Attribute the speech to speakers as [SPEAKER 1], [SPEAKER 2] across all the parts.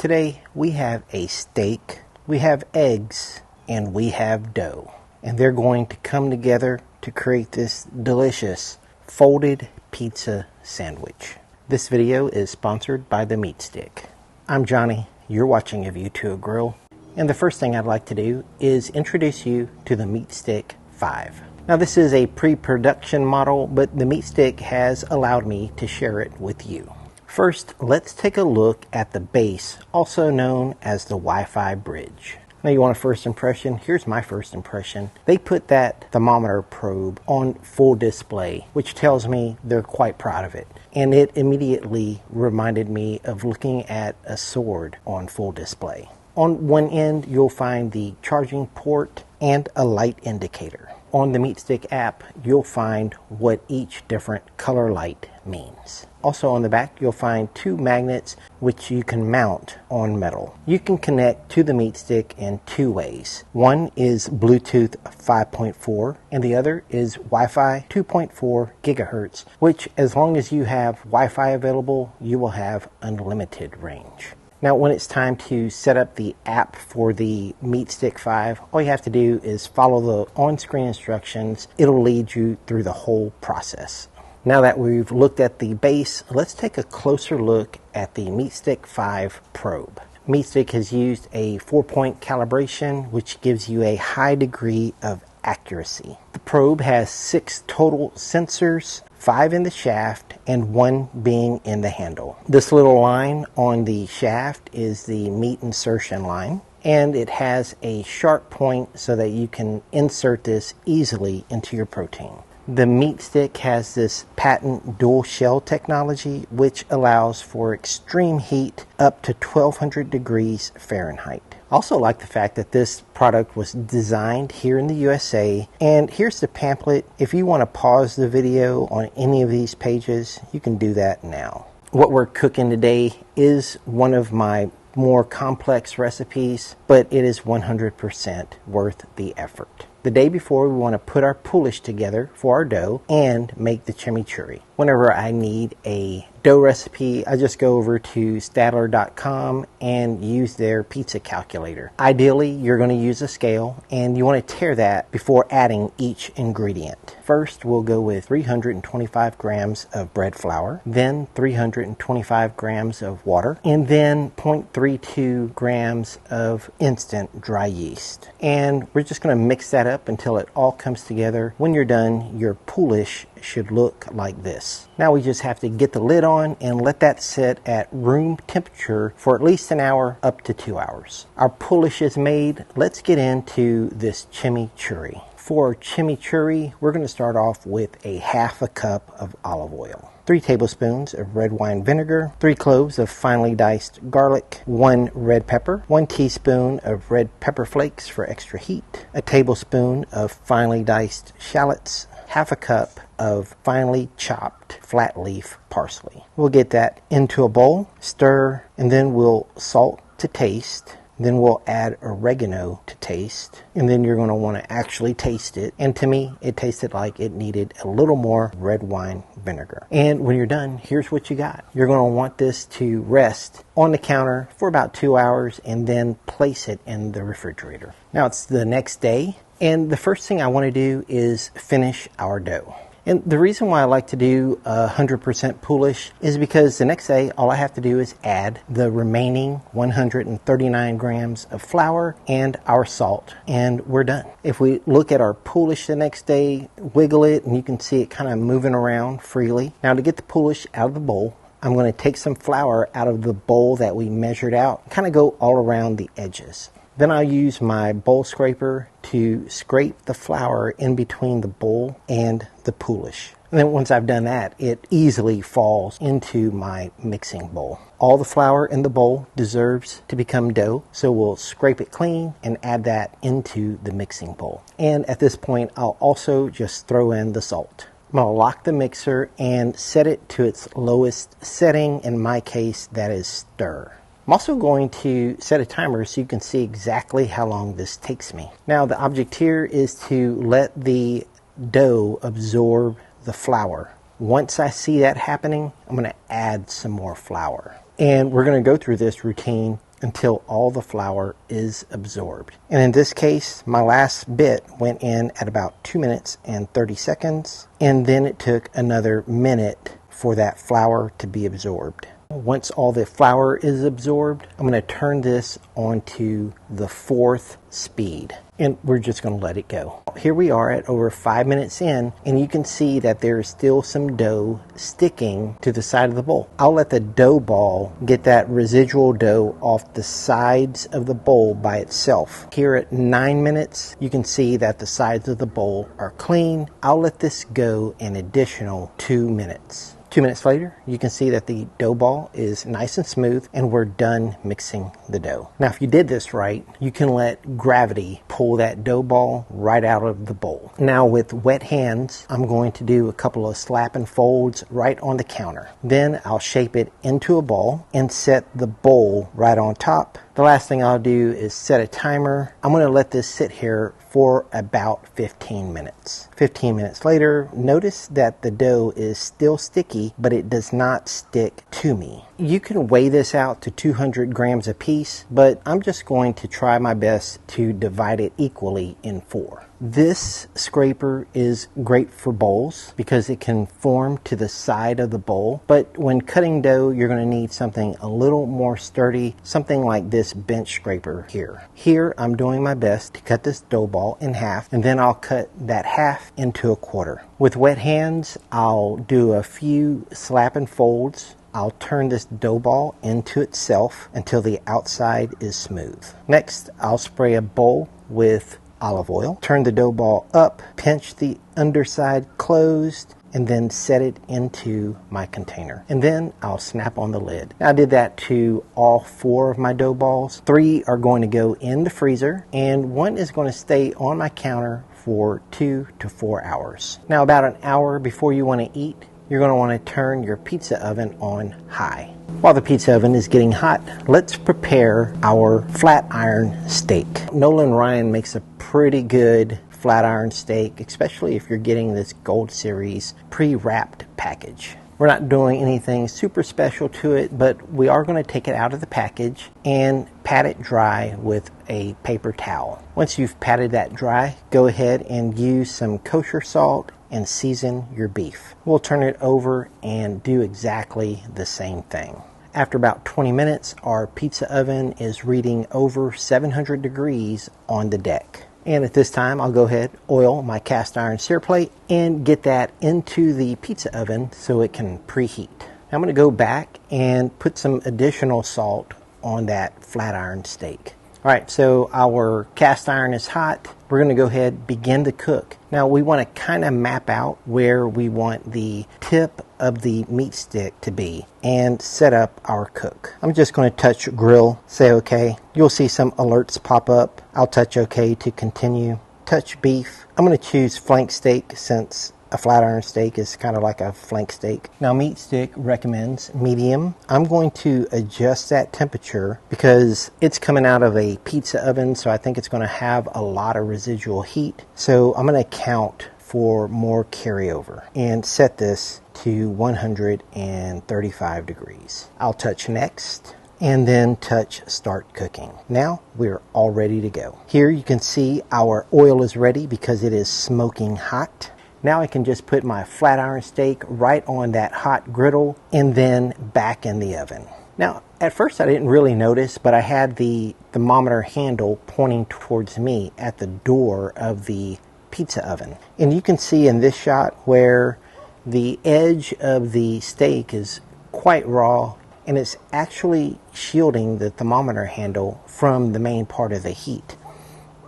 [SPEAKER 1] Today we have a steak, we have eggs, and we have dough. And they're going to come together to create this delicious folded pizza sandwich. This video is sponsored by the MeatStick. I'm Johnny, you're watching A View to a Grill, and the first thing I'd like to do is introduce you to the MeatStick V. Now this is a pre-production model, but the MeatStick has allowed me to share it with you. First, let's take a look at the base, also known as the Wi-Fi bridge. Now you want a first impression? Here's my first impression. They put that thermometer probe on full display, which tells me they're quite proud of it. And it immediately reminded me of looking at a sword on full display. On one end, you'll find the charging port and a light indicator. On the MeatStick app, you'll find what each different color light means. Also on the back, you'll find two magnets which you can mount on metal. You can connect to the MeatStick in two ways. One is Bluetooth 5.4 and the other is Wi-Fi 2.4 gigahertz, which as long as you have Wi-Fi available, you will have unlimited range. Now when it's time to set up the app for the MeatStick V, all you have to do is follow the on-screen instructions. It'll lead you through the whole process. Now that we've looked at the base, let's take a closer look at the MeatStick V probe. MeatStick has used a 4-point calibration, which gives you a high degree of accuracy. The probe has 6 total sensors, 5 in the shaft and 1 being in the handle. This little line on the shaft is the meat insertion line, and it has a sharp point so that you can insert this easily into your protein. The MeatStick has this patent dual shell technology, which allows for extreme heat up to 1200 degrees Fahrenheit. I also like the fact that this product was designed here in the USA. And here's the pamphlet. If you want to pause the video on any of these pages, you can do that now. What we're cooking today is one of my more complex recipes, but it is 100% worth the effort. The day before, we want to put our poolish together for our dough and make the chimichurri. Whenever I need a dough recipe, I just go over to Stadler.com and use their pizza calculator. Ideally, you're going to use a scale and you want to tare that before adding each ingredient. First, we'll go with 325 grams of bread flour, then 325 grams of water, and then 0.32 grams of instant dry yeast. And we're just going to mix that up until it all comes together. When you're done, your poolish should look like this. Now we just have to get the lid on and let that sit at room temperature for at least an hour up to 2 hours. Our poolish is made. Let's get into this chimichurri. For chimichurri, we're going to start off with a half a cup of olive oil, 3 tablespoons of red wine vinegar, 3 cloves of finely diced garlic, 1 red pepper, 1 teaspoon of red pepper flakes for extra heat, a tablespoon of finely diced shallots, half a cup of finely chopped flat leaf parsley. We'll get that into a bowl, stir, and then we'll salt to taste. Then we'll add oregano to taste, and then you're going to want to actually taste it. And to me, it tasted like it needed a little more red wine vinegar. And when you're done, here's what you got. You're going to want this to rest on the counter for about 2 hours and then place it in the refrigerator. Now it's the next day, and the first thing I want to do is finish our dough. And the reason why I like to do 100% poolish is because the next day, all I have to do is add the remaining 139 grams of flour and our salt, and we're done. If we look at our poolish the next day, wiggle it, and you can see it kind of moving around freely. Now to get the poolish out of the bowl, I'm going to take some flour out of the bowl that we measured out, kind of go all around the edges. Then I'll use my bowl scraper to scrape the flour in between the bowl and the poolish. And then once I've done that, it easily falls into my mixing bowl. All the flour in the bowl deserves to become dough, so we'll scrape it clean and add that into the mixing bowl. And at this point, I'll also just throw in the salt. I'm going to lock the mixer and set it to its lowest setting. In my case, that is stir. I'm also going to set a timer so you can see exactly how long this takes me. Now the object here is to let the dough absorb the flour. Once I see that happening, I'm going to add some more flour. And we're going to go through this routine until all the flour is absorbed. And in this case, my last bit went in at about 2 minutes and 30 seconds, and then it took another minute for that flour to be absorbed. Once all the flour is absorbed, I'm going to turn this onto the 4th speed, and we're just going to let it go. Here we are at over 5 minutes in, and you can see that there's still some dough sticking to the side of the bowl. I'll let the dough ball get that residual dough off the sides of the bowl by itself. Here at 9 minutes, you can see that the sides of the bowl are clean. I'll let this go an additional 2 minutes. 2 minutes later, you can see that the dough ball is nice and smooth, and we're done mixing the dough. Now, if you did this right, you can let gravity pull that dough ball right out of the bowl. Now, with wet hands, I'm going to do a couple of slap and folds right on the counter. Then I'll shape it into a ball and set the bowl right on top. The last thing I'll do is set a timer. I'm going to let this sit here for about 15 minutes. 15 minutes later, notice that the dough is still sticky, but it does not stick to me. You can weigh this out to 200 grams a piece, but I'm just going to try my best to divide it equally in 4. This scraper is great for bowls because it can form to the side of the bowl, but when cutting dough, you're going to need something a little more sturdy, something like this bench scraper here. Here, I'm doing my best to cut this dough ball in half, and then I'll cut that half into a quarter. With wet hands, I'll do a few slap and folds. I'll turn this dough ball into itself until the outside is smooth. Next, I'll spray a bowl with olive oil, turn the dough ball up, pinch the underside closed, and then set it into my container. And then I'll snap on the lid. I did that to all 4 of my dough balls. 3 are going to go in the freezer, and 1 is going to stay on my counter for 2 to 4 hours. Now, about an hour before you want to eat, you're going to want to turn your pizza oven on high. While the pizza oven is getting hot, let's prepare our flat iron steak. Nolan Ryan makes a pretty good flat iron steak, especially if you're getting this Gold Series pre-wrapped package. We're not doing anything super special to it, but we are going to take it out of the package and pat it dry with a paper towel. Once you've patted that dry, go ahead and use some kosher salt and season your beef. We'll turn it over and do exactly the same thing. After about 20 minutes, our pizza oven is reading over 700 degrees on the deck. And at this time, I'll go ahead, oil my cast iron sear plate, and get that into the pizza oven so it can preheat. I'm going to go back and put some additional salt on that flat iron steak. All right, so our cast iron is hot. We're going to go ahead, begin to cook. Now, we want to kind of map out where we want the tip of the meat stick to be and set up our cook. I'm just going to touch grill, say OK. You'll see some alerts pop up. I'll touch OK to continue. Touch beef. I'm going to choose flank steak since a flat iron steak is kind of like a flank steak. Now, MeatStick recommends medium. I'm going to adjust that temperature because it's coming out of a pizza oven, so I think it's going to have a lot of residual heat. So I'm going to account for more carryover and set this to 135 degrees. I'll touch next and then touch start cooking. Now we're all ready to go. Here you can see our oil is ready because it is smoking hot. Now I can just put my flat iron steak right on that hot griddle and then back in the oven. Now, at first I didn't really notice, but I had the thermometer handle pointing towards me at the door of the pizza oven. And you can see in this shot where the edge of the steak is quite raw, and it's actually shielding the thermometer handle from the main part of the heat.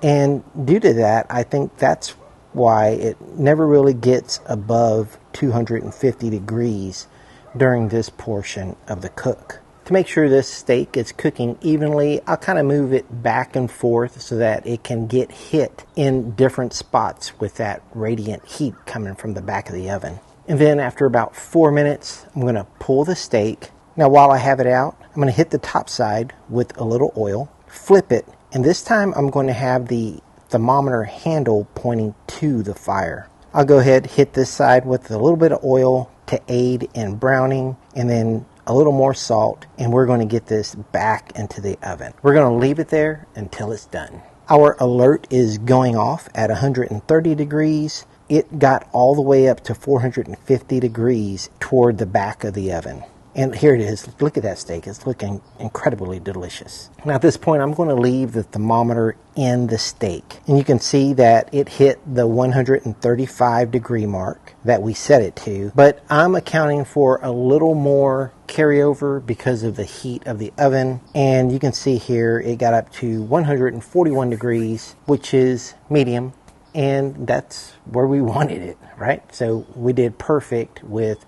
[SPEAKER 1] And due to that, I think that's why it never really gets above 250 degrees during this portion of the cook. To make sure this steak is cooking evenly, I'll kind of move it back and forth so that it can get hit in different spots with that radiant heat coming from the back of the oven. And then after about 4 minutes, I'm going to pull the steak. Now while I have it out, I'm going to hit the top side with a little oil, flip it, and this time I'm going to have the thermometer handle pointing to the fire. I'll go ahead, hit this side with a little bit of oil to aid in browning, and then a little more salt, and we're going to get this back into the oven. We're going to leave it there until it's done. Our alert is going off at 130 degrees. It got all the way up to 450 degrees toward the back of the oven. And here it is. Look at that steak. It's looking incredibly delicious. Now at this point, I'm going to leave the thermometer in the steak. And you can see that it hit the 135 degree mark that we set it to. But I'm accounting for a little more carryover because of the heat of the oven. And you can see here it got up to 141 degrees, which is medium. And that's where we wanted it, right? So we did perfect with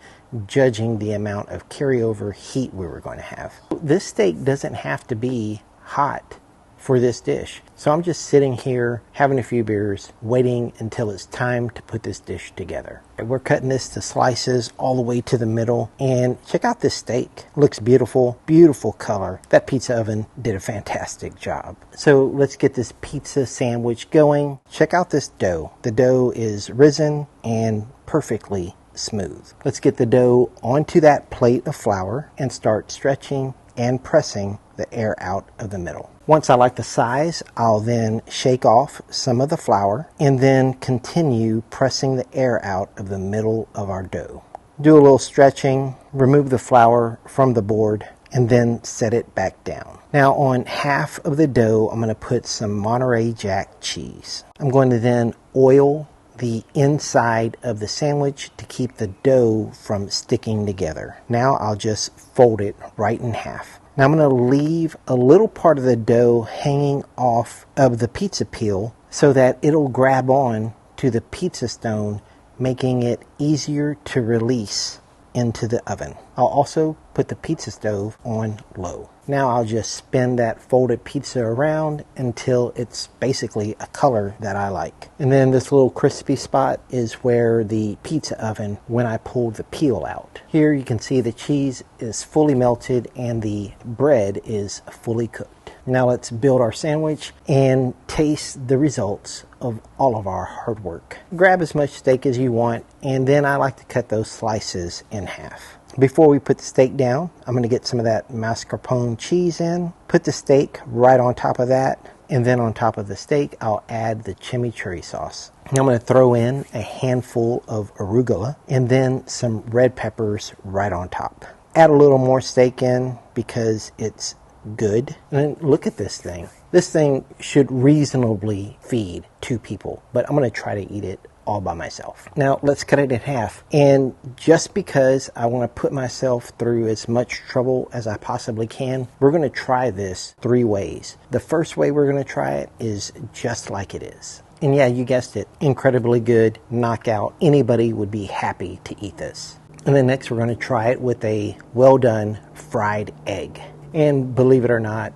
[SPEAKER 1] judging the amount of carryover heat we were going to have. This steak doesn't have to be hot for this dish. So I'm just sitting here having a few beers, waiting until it's time to put this dish together. We're cutting this to slices all the way to the middle, and check out this steak. Looks beautiful, beautiful color. That pizza oven did a fantastic job. So let's get this pizza sandwich going. Check out this dough. The dough is risen and perfectly smooth. Let's get the dough onto that plate of flour and start stretching and pressing the air out of the middle. Once I like the size, I'll then shake off some of the flour and then continue pressing the air out of the middle of our dough. Do a little stretching, remove the flour from the board, and then set it back down. Now on half of the dough, I'm going to put some Monterey Jack cheese. I'm going to then oil the inside of the sandwich to keep the dough from sticking together. Now I'll just fold it right in half. Now I'm going to leave a little part of the dough hanging off of the pizza peel so that it'll grab on to the pizza stone, making it easier to release into the oven. I'll also put the pizza stove on low. Now I'll just spin that folded pizza around until it's basically a color that I like. And then this little crispy spot is where the pizza oven, when I pulled the peel out. Here you can see the cheese is fully melted and the bread is fully cooked. Now let's build our sandwich and taste the results of all of our hard work. Grab as much steak as you want, and then I like to cut those slices in half. Before we put the steak down, I'm going to get some of that mascarpone cheese in, put the steak right on top of that, and then on top of the steak, I'll add the chimichurri sauce. Now I'm going to throw in a handful of arugula and then some red peppers right on top. Add a little more steak in because it's good. And then look at this thing. This thing should reasonably feed 2 people, but I'm going to try to eat it all by myself. Now let's cut it in half. And just because I want to put myself through as much trouble as I possibly can, we're going to try this 3 ways. The first way we're going to try it is just like it is. And yeah, you guessed it, incredibly good, knockout. Anybody would be happy to eat this. And then next we're going to try it with a well done fried egg. And believe it or not,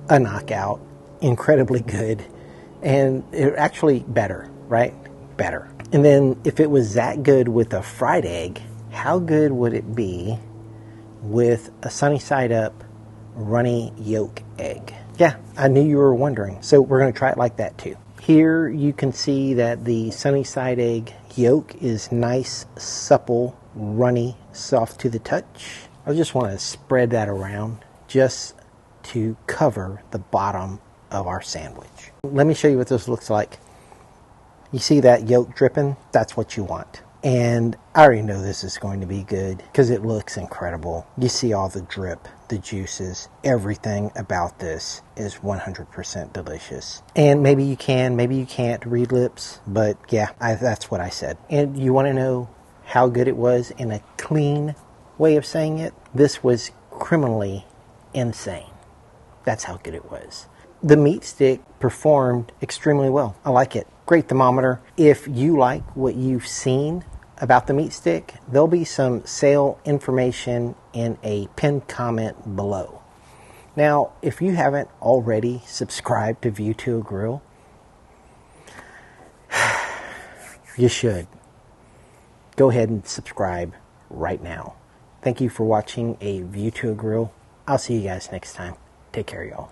[SPEAKER 1] a knockout, incredibly good, and it actually better, right? Better. And then if it was that good with a fried egg, how good would it be with a sunny side up runny yolk egg? Yeah, I knew you were wondering. So we're going to try it like that too. Here you can see that the sunny side egg yolk is nice, supple, runny, soft to the touch. I just want to spread that around just to cover the bottom of our sandwich. Let me show you what this looks like. You see that yolk dripping? That's what you want. And I already know this is going to be good because it looks incredible. You see all the drip, the juices, everything about this is 100% delicious. And maybe you can, maybe you can't read lips, but yeah, that's what I said. And you want to know how good it was in a clean way of saying it? This was criminally insane. That's how good it was. The meat stick performed extremely well. I like it. Great thermometer. If you like what you've seen about the meat stick, there'll be some sale information in a pinned comment below. Now, if you haven't already subscribed to View to a Grill, you should. Go ahead and subscribe right now. Thank you for watching a View to a Grill. I'll see you guys next time. Take care, y'all.